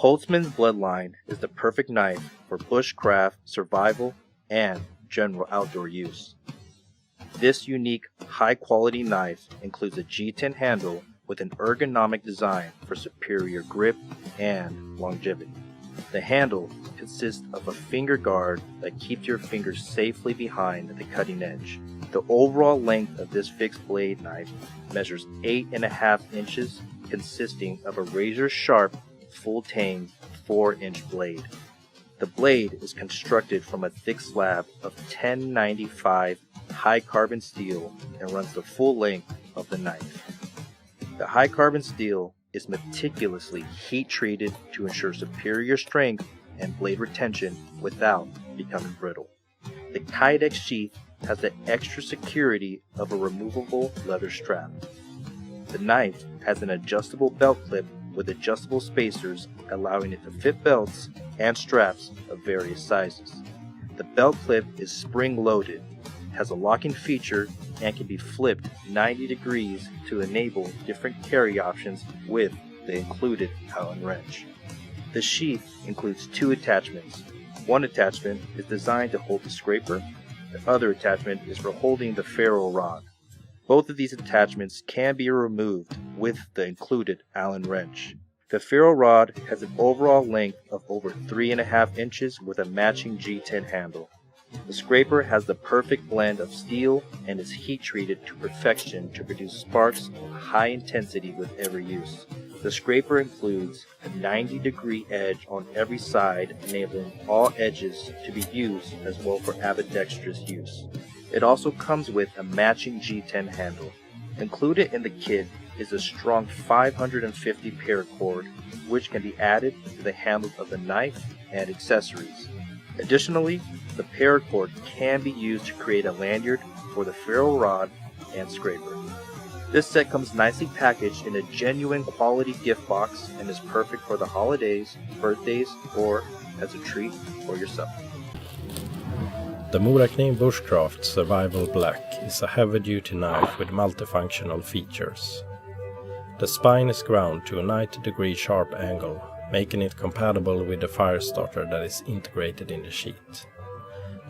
Holtzman's Bloodline is the perfect knife for bushcraft, survival, and general outdoor use. This unique, high-quality knife includes a G10 handle with an ergonomic design for superior grip and longevity. The handle consists of a finger guard that keeps your fingers safely behind the cutting edge. The overall length of this fixed blade knife measures 8.5 inches, consisting of a razor-sharp, full-tang 4-inch blade. The blade is constructed from a thick slab of 1095 high-carbon steel and runs the full length of the knife. The high-carbon steel is meticulously heat-treated to ensure superior strength and blade retention without becoming brittle. The Kydex sheath has the extra security of a removable leather strap. The knife has an adjustable belt clip with adjustable spacers, allowing it to fit belts and straps of various sizes. The belt clip is spring-loaded, has a locking feature, and can be flipped 90 degrees to enable different carry options with the included Allen wrench. The sheath includes 2 attachments. One attachment is designed to hold the scraper. The other attachment is for holding the ferrule rod. Both of these attachments can be removed with the included Allen wrench. The ferrule rod has an overall length of over 3.5 inches with a matching G10 handle. The scraper has the perfect blend of steel and is heat treated to perfection to produce sparks of high intensity with every use. The scraper includes a 90-degree edge on every side, enabling all edges to be used as well for ambidextrous use. It also comes with a matching G10 handle. Included in the kit is a strong 550 paracord, which can be added to the handles of the knife and accessories. Additionally, the paracord can be used to create a lanyard for the ferrule rod and scraper. This set comes nicely packaged in a genuine quality gift box and is perfect for the holidays, birthdays, or as a treat for yourself. The Morakniv Bushcraft Survival Black is a heavy-duty knife with multifunctional features. The spine is ground to a 90-degree sharp angle, making it compatible with the fire starter that is integrated in the sheath.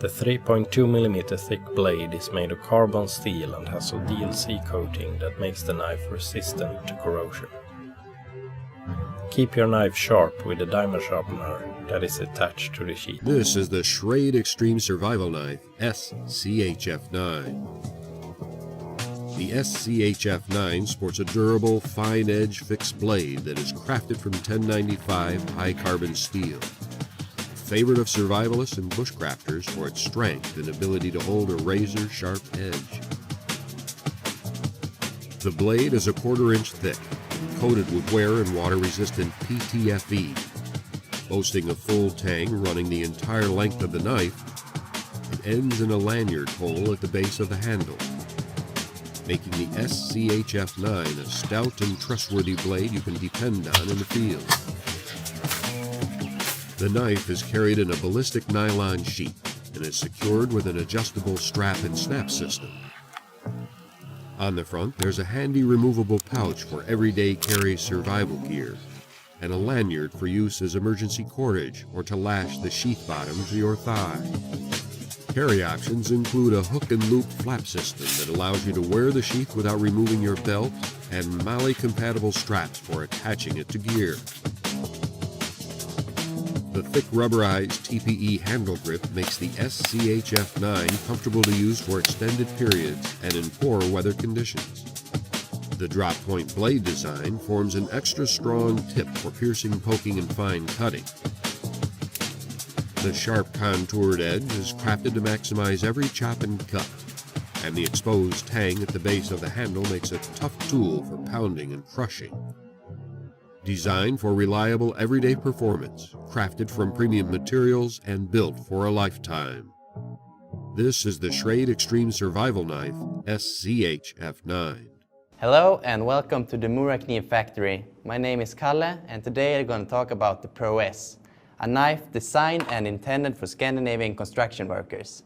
The 3.2mm thick blade is made of carbon steel and has a DLC coating that makes the knife resistant to corrosion. Keep your knife sharp with a diamond sharpener that is attached to the sheath. This is the Schrade Extreme Survival Knife SCHF9. The SCHF9 sports a durable, fine-edge fixed blade that is crafted from 1095 high-carbon steel. Favorite of survivalists and bushcrafters for its strength and ability to hold a razor-sharp edge. The blade is a 1/4 inch thick, coated with wear and water-resistant PTFE. Boasting a full tang running the entire length of the knife, it ends in a lanyard hole at the base of the handle, making the SCHF9 a stout and trustworthy blade you can depend on in the field. The knife is carried in a ballistic nylon sheath and is secured with an adjustable strap and snap system. On the front, there's a handy removable pouch for everyday carry survival gear, and a lanyard for use as emergency cordage or to lash the sheath bottom to your thigh. Carry options include a hook and loop flap system that allows you to wear the sheath without removing your belt, and MOLLE-compatible straps for attaching it to gear. The thick rubberized TPE handle grip makes the SCHF9 comfortable to use for extended periods and in poor weather conditions. The drop point blade design forms an extra strong tip for piercing, poking, and fine cutting. The sharp contoured edge is crafted to maximize every chop and cut, and the exposed tang at the base of the handle makes a tough tool for pounding and crushing. Designed for reliable everyday performance, crafted from premium materials, and built for a lifetime. This is the Schrade Extreme Survival Knife SCHF9. Hello and welcome to the Morakniv factory. My name is Kalle and today I'm going to talk about the Pro S, a knife designed and intended for Scandinavian construction workers.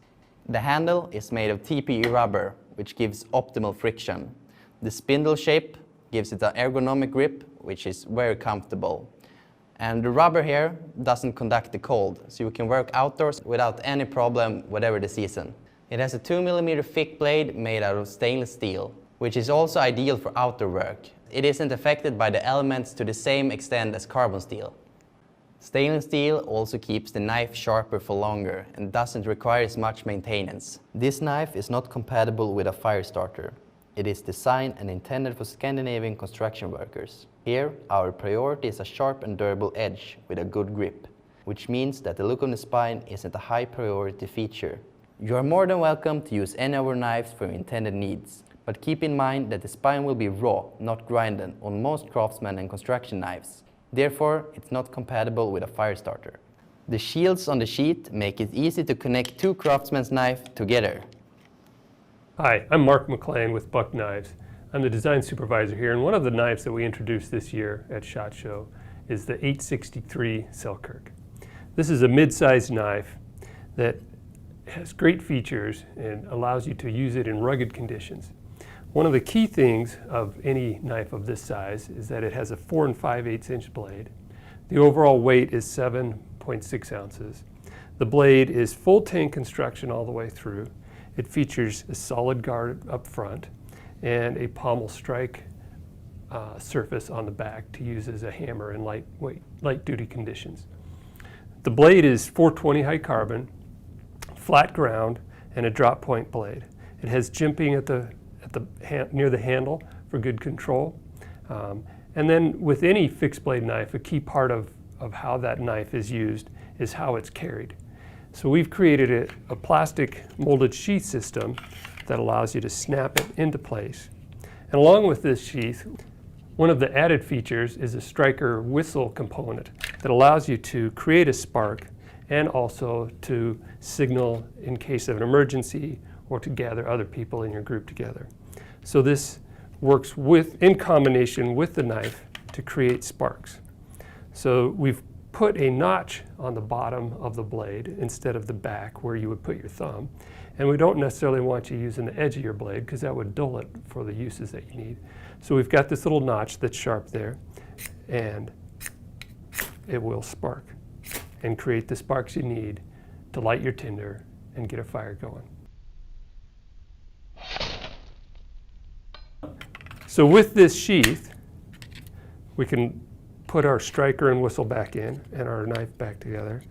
The handle is made of TPE rubber, which gives optimal friction. The spindle shape gives it an ergonomic grip, which is very comfortable. And the rubber here doesn't conduct the cold, so you can work outdoors without any problem, whatever the season. It has a 2mm thick blade made out of stainless steel, which is also ideal for outdoor work. It isn't affected by the elements to the same extent as carbon steel. Stainless steel also keeps the knife sharper for longer and doesn't require as much maintenance. This knife is not compatible with a fire starter. It is designed and intended for Scandinavian construction workers. Here, our priority is a sharp and durable edge with a good grip, which means that the look on the spine isn't a high priority feature. You are more than welcome to use any of our knives for your intended needs, but keep in mind that the spine will be raw, not grinded, on most craftsman and construction knives. Therefore, it's not compatible with a fire starter. The shields on the sheath make it easy to connect two craftsman's knives together. Hi, I'm Mark McLean with Buck Knives. I'm the design supervisor here, and one of the knives that we introduced this year at SHOT Show is the 863 Selkirk. This is a mid-sized knife that has great features and allows you to use it in rugged conditions. One of the key things of any knife of this size is that it has a 4 5/8 inch blade. The overall weight is 7.6 ounces. The blade is full tank construction all the way through. It features a solid guard up front and a pommel strike surface on the back to use as a hammer in light duty conditions. The blade is 420 high carbon, flat ground, and a drop point blade. It has jimping near the handle for good control. And then with any fixed blade knife, a key part of how that knife is used is how it's carried. So we've created a plastic molded sheath system that allows you to snap it into place. And along with this sheath, one of the added features is a striker whistle component that allows you to create a spark and also to signal in case of an emergency or to gather other people in your group together. So this works in combination with the knife to create sparks. So we've put a notch on the bottom of the blade instead of the back where you would put your thumb. And we don't necessarily want you using the edge of your blade because that would dull it for the uses that you need. So we've got this little notch that's sharp there, and it will spark and create the sparks you need to light your tinder and get a fire going. So with this sheath, we can put our striker and whistle back in and our knife back together.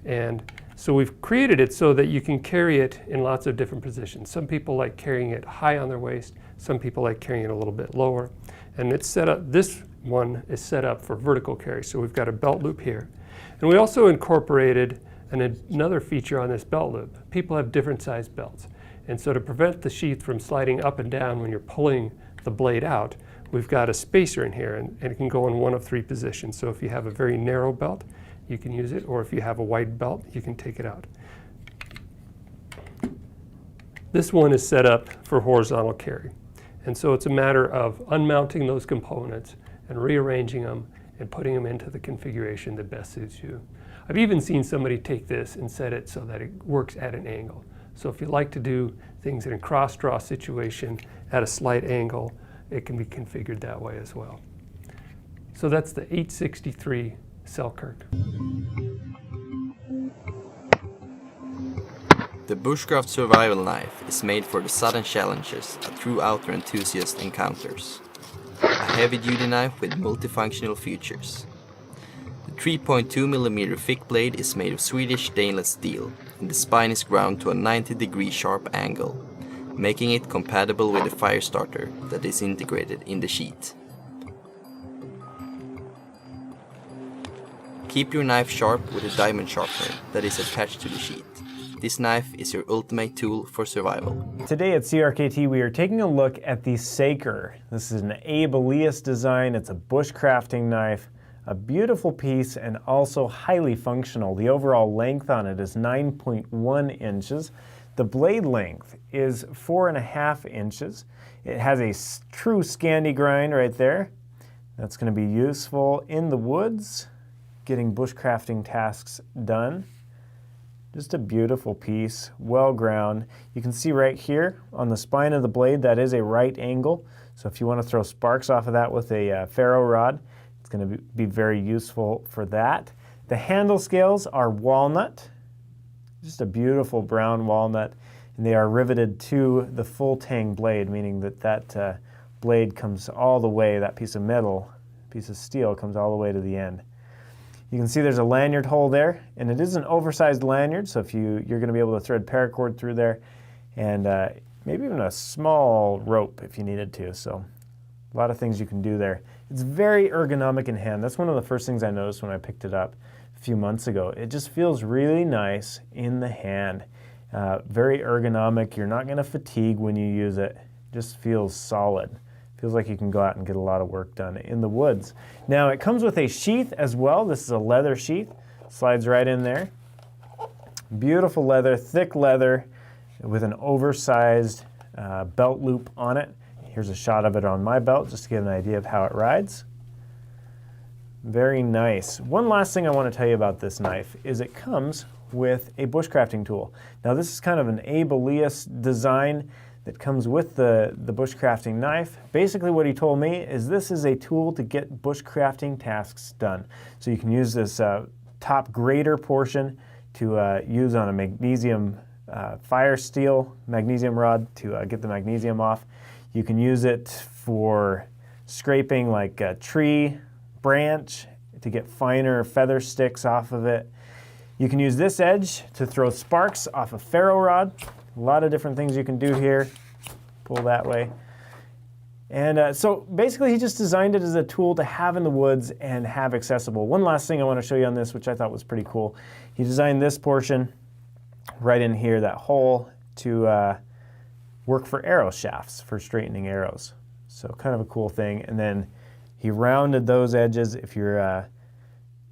And so we've created it so that you can carry it in lots of different positions. Some people like carrying it high on their waist. Some people like carrying it a little bit lower. And it's set up, this one is set up for vertical carry. So we've got a belt loop here. And we also incorporated another feature on this belt loop. People have different size belts. And so to prevent the sheath from sliding up and down when you're pulling the blade out, we've got a spacer in here, and it can go in one of three positions. So if you have a very narrow belt, you can use it, or if you have a wide belt, you can take it out. This one is set up for horizontal carry. And so it's a matter of unmounting those components and rearranging them and putting them into the configuration that best suits you. I've even seen somebody take this and set it so that it works at an angle. So if you like to do things in a cross-draw situation at a slight angle, it can be configured that way as well. So that's the 863 Selkirk. The Bushcraft survival knife is made for the sudden challenges a true outdoor enthusiast encounters. A heavy-duty knife with multifunctional features. The 3.2mm thick blade is made of Swedish stainless steel, and the spine is ground to a 90-degree sharp angle, making it compatible with the fire starter that is integrated in the sheath. Keep your knife sharp with a diamond sharpener that is attached to the sheath. This knife is your ultimate tool for survival. Today at CRKT we are taking a look at the Saker. This is an Abe Elias design. It's a bushcrafting knife, a beautiful piece and also highly functional. The overall length on it is 9.1 inches. The blade length is 4.5 inches. It has a true Scandi grind right there. That's going to be useful in the woods, getting bushcrafting tasks done. Just a beautiful piece, well ground. You can see right here on the spine of the blade that is a right angle. So if you want to throw sparks off of that with a ferro rod, It's going to be very useful for that. The handle scales are walnut, just a beautiful brown walnut, and they are riveted to the full tang blade, meaning that blade comes all the way, that piece of metal, piece of steel comes all the way to the end. You can see there's a lanyard hole there, and it is an oversized lanyard, so if you're going to be able to thread paracord through there, and maybe even a small rope if you needed to, so a lot of things you can do there. It's very ergonomic in hand. That's one of the first things I noticed when I picked it up a few months ago. It just feels really nice in the hand. Very ergonomic. You're not going to fatigue when you use it. It just feels solid. Feels like you can go out and get a lot of work done in the woods. Now it comes with a sheath as well. This is a leather sheath. Slides right in there. Beautiful leather, thick leather with an oversized belt loop on it. Here's a shot of it on my belt just to get an idea of how it rides. Very nice. One last thing I want to tell you about this knife is it comes with a bushcrafting tool. Now this is kind of an ableist design that comes with the bushcrafting knife. Basically what he told me is this is a tool to get bushcrafting tasks done. So you can use this top grater portion to use on a magnesium fire steel magnesium rod to get the magnesium off. You can use it for scraping like a tree branch to get finer feather sticks off of it. You can use this edge to throw sparks off a ferro rod. A lot of different things you can do here. Pull that way. And so basically he just designed it as a tool to have in the woods and have accessible. One last thing I want to show you on this, which I thought was pretty cool. He designed this portion right in here, that hole, to work for arrow shafts, for straightening arrows. So kind of a cool thing. And then he rounded those edges if you're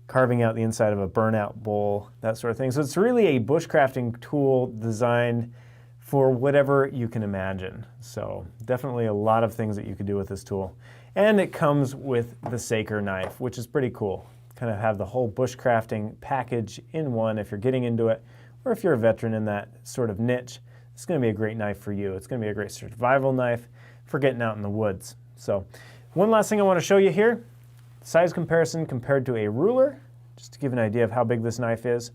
carving out the inside of a burnout bowl, that sort of thing. So it's really a bushcrafting tool designed for whatever you can imagine. So definitely a lot of things that you could do with this tool. And it comes with the Selkirk knife, which is pretty cool. Kind of have the whole bushcrafting package in one if you're getting into it, or if you're a veteran in that sort of niche. It's going to be a great knife for you. It's going to be a great survival knife for getting out in the woods. So one last thing I want to show you here, size comparison compared to a ruler, just to give an idea of how big this knife is.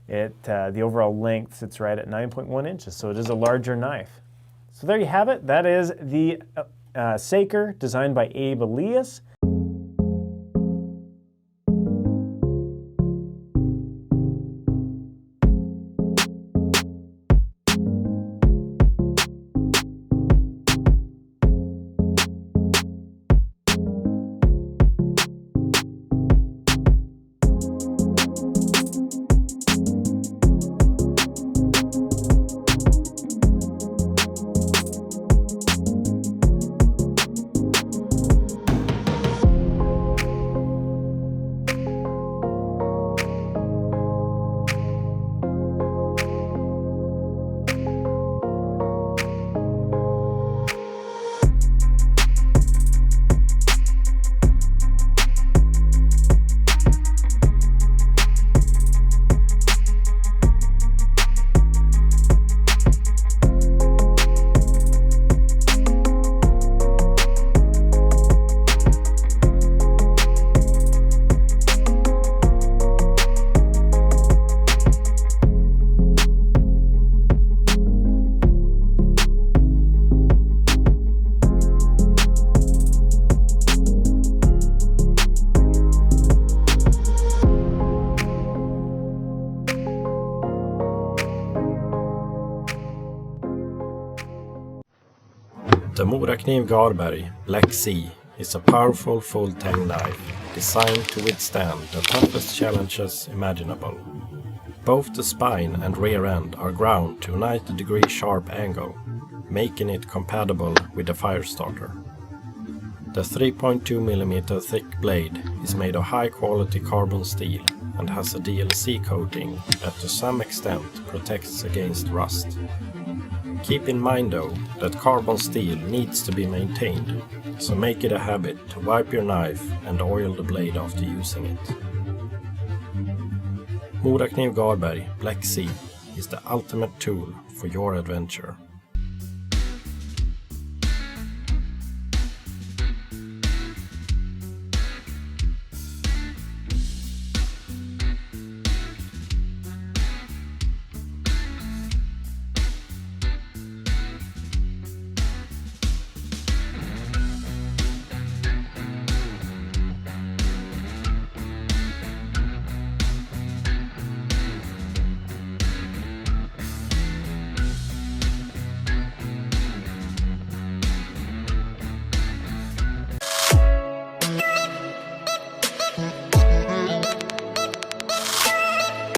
The overall length sits right at 9.1 inches, so it is a larger knife. So there you have it. That is the Selkirk, designed by Abe Elias. The Morakniv Garberg Black Sea is a powerful full-tang knife designed to withstand the toughest challenges imaginable. Both the spine and rear end are ground to a 90-degree sharp angle, making it compatible with the Firestarter. The 3.2mm thick blade is made of high-quality carbon steel and has a DLC coating that to some extent protects against rust. Keep in mind though that carbon steel needs to be maintained, so make it a habit to wipe your knife and oil the blade after using it. Morakniv Garberg Black Sea is the ultimate tool for your adventure.